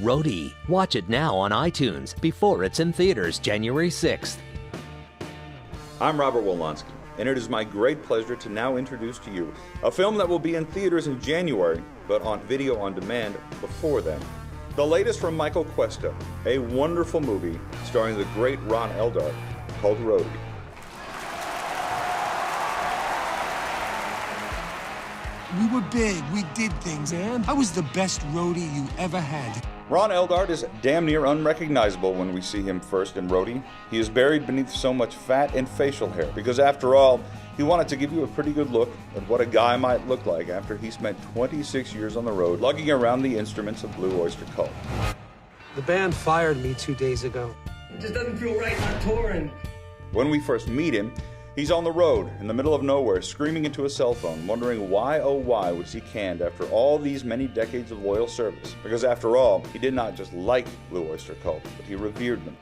Roadie. Watch it now on iTunes before it's in theaters January 6th. I'm Robert Wolonsky, and it is my great pleasure to now introduce to you a film that will be in theaters in January, but on video on demand before then. The latest from Michael Cuesta, a wonderful movie starring the great Ron Eldard called Roadie. We were big, we did things, and I was the best roadie you ever had. Ron Eldard is damn near unrecognizable when we see him first in Roadie. He is buried beneath so much fat and facial hair, because after all, he wanted to give you a pretty good look at what a guy might look like after he spent 26 years on the road lugging around the instruments of Blue Oyster Cult. The band fired me 2 days ago. It just doesn't feel right not touring. When we first meet him, he's on the road, in the middle of nowhere, screaming into a cell phone, wondering why, oh why, was he canned after all these many decades of loyal service? Because after all, he did not just like Blue Oyster Cult, but he revered them.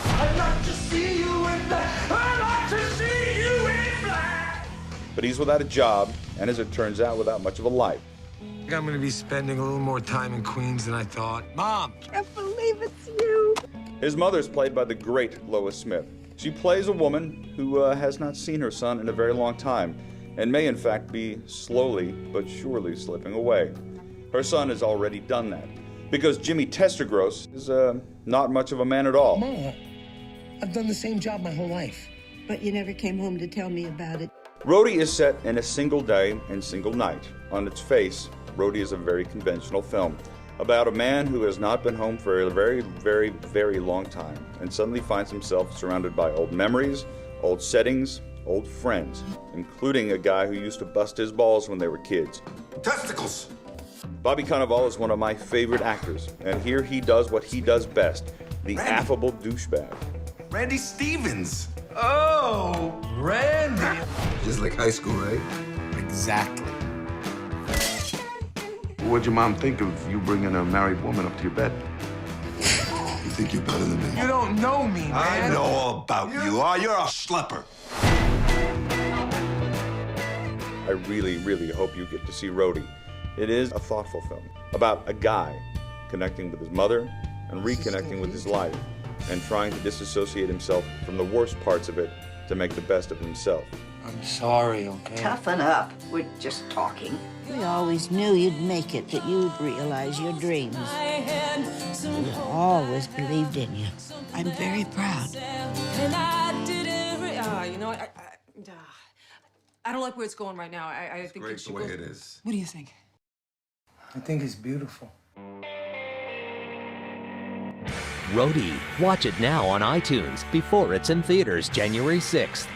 I'd like to see you in black. I'd like to see you in black. But he's without a job, and as it turns out, without much of a life. I think I'm gonna be spending a little more time in Queens than I thought. Mom! Can't believe it's you. His mother's played by the great Lois Smith. She plays a woman who has not seen her son in a very long time, and may in fact be slowly but surely slipping away. Her son has already done that, because Jimmy Testagross is not much of a man at all. Ma, I've done the same job my whole life. But you never came home to tell me about it. Roadie is set in a single day and single night. On its face, Roadie is a very conventional film about a man who has not been home for a very, very, very long time and suddenly finds himself surrounded by old memories, old settings, old friends, including a guy who used to bust his balls when they were kids. Testicles! Bobby Cannavale is one of my favorite actors, and here he does what he does best, the affable douchebag. Randy Stevens! Oh, Randy! Just like high school, right? Exactly. What'd your mom think of you bringing a married woman up to your bed? You think you're better than me? You don't know me, man. I know all about you. You're a schlepper. I really, really hope you get to see Roadie. It is a thoughtful film about a guy connecting with his mother and reconnecting with his life and trying to disassociate himself from the worst parts of it to make the best of himself. I'm sorry, okay? Toughen up. We're just talking. We always knew you'd make it, that you'd realize your dreams. We always believed in you. I'm very proud. I don't like where it's going right now. I think Great the way it is. What do you think? I think it's beautiful. Roadie. Watch it now on iTunes before it's in theaters January 6th.